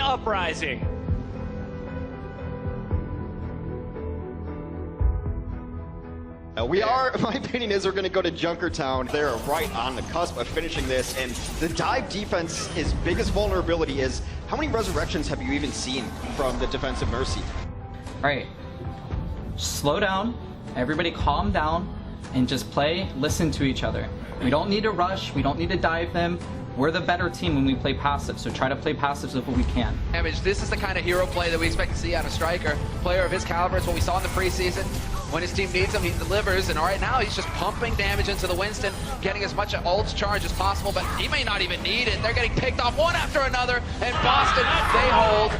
Uprising. We are, my opinion is we're going to go to Junkertown. They're right on the cusp of finishing this, and the dive defense, his biggest vulnerability is how many resurrections have you even seen from the defensive Mercy? All right, slow down, everybody calm down, and just play, listen to each other. We don't need to rush, we don't need to dive them. We're the better team when we play passive, so try to play passives if we can. This is the kind of hero play that we expect to see out of Striker. Player of his caliber, it's what we saw in the preseason. When his team needs him, he delivers, and right now he's just pumping damage into the Winston, getting as much ult charge as possible, but he may not even need it. They're getting picked off one after another, and Boston, they hold.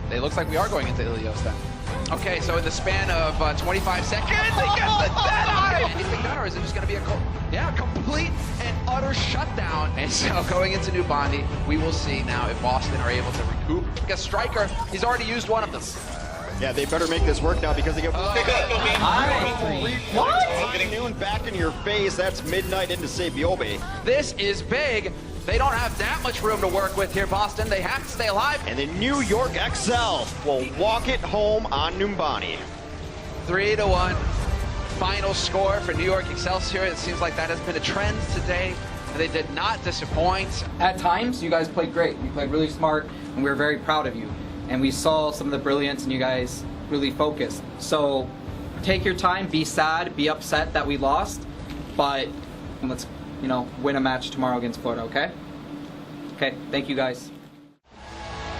It looks like we are going into Ilios then. Okay, so in the span of 25 seconds, he gets the Deadeye! Anything done, or is it just going to be a complete and utter shutdown? And so going into New Bondi, we will see now if Boston are able to recoup. Because Striker, he's already used one of them. Yeah, they better make this work now because they get What? noon back in your face. That's midnight into Sabiobe. This is big. They don't have that much room to work with here, Boston. They have to stay alive. And the New York XL will walk it home on Numbani. 3-1 final score for New York Excelsior. It seems like that has been a trend today. They did not disappoint. At times, you guys played great. You played really smart, and we were very proud of you. And we saw some of the brilliance, and you guys really focused. So take your time, be sad, be upset that we lost, but let's, win a match tomorrow against Florida, okay? Okay, thank you guys.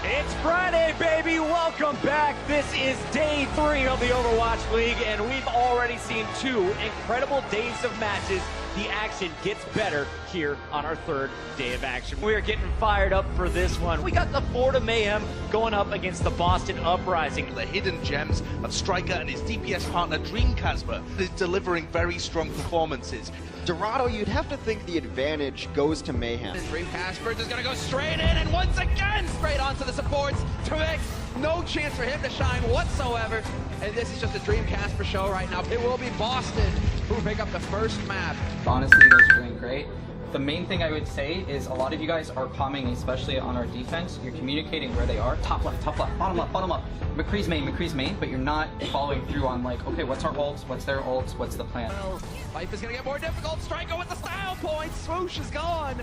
It's Friday, baby! Welcome back! This is day 3 of the Overwatch League, and we've already seen 2 incredible days of matches. The action gets better here on our 3rd day of action. We are getting fired up for this one. We got the Florida Mayhem going up against the Boston Uprising. The hidden gems of Striker and his DPS partner Dreamcasper is delivering very strong performances. Dorado, you'd have to think the advantage goes to Mayhem. And Dreamcasper is going to go straight in, and once again, straight onto the supports. Tvik, no chance for him to shine whatsoever. And this is just a Dreamcasper show right now. It will be Boston who pick up the first map. Honestly, you guys are doing great. The main thing I would say is a lot of you guys are calming, especially on our defense. You're communicating where they are. Top left, bottom up. McCree's main, but you're not following through on okay, what's our ults, what's their ults, what's the plan? Well, life is going to get more difficult. Striker with the style points. Swoosh is gone.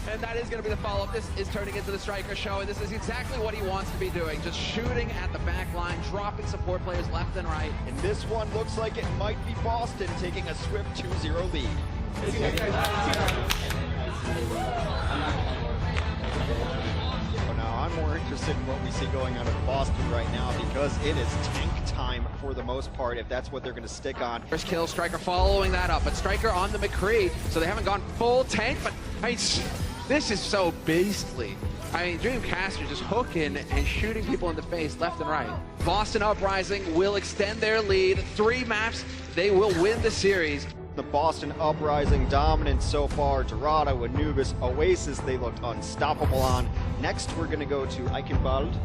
And that is going to be the follow-up. This is turning into the Striker show, and this is exactly what he wants to be doing. Just shooting at the back line, dropping support players left and right. And this one looks like it might be Boston taking a swift 2-0 lead. Now I'm more interested in what we see going on in Boston right now because it is tank time for the most part, if that's what they're going to stick on. First kill, Striker following that up, but Striker on the McCree, so they haven't gone full tank, but this is so beastly. Dreamcasper just hooking and shooting people in the face left and right. Boston Uprising will extend their lead. 3 maps, they will win the series. The Boston Uprising dominance so far. Dorado, Anubis, Oasis, they looked unstoppable on. Next, we're going to go to Eichenwald.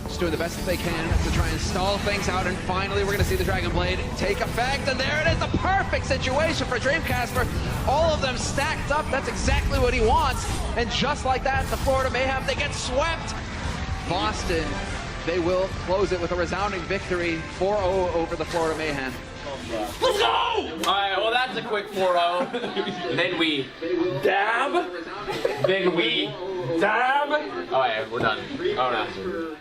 Just doing the best that they can to try and stall things out, and finally we're going to see the Dragon Blade take effect, and there it is, the perfect situation for Dreamcasper. All of them stacked up, that's exactly what he wants, and just like that, the Florida Mayhem, they get swept. Boston, they will close it with a resounding victory, 4-0 over the Florida Mayhem. Let's go! Alright, well that's a quick 4-0. Then we dab. Then we dab. Alright, we're done. Oh no.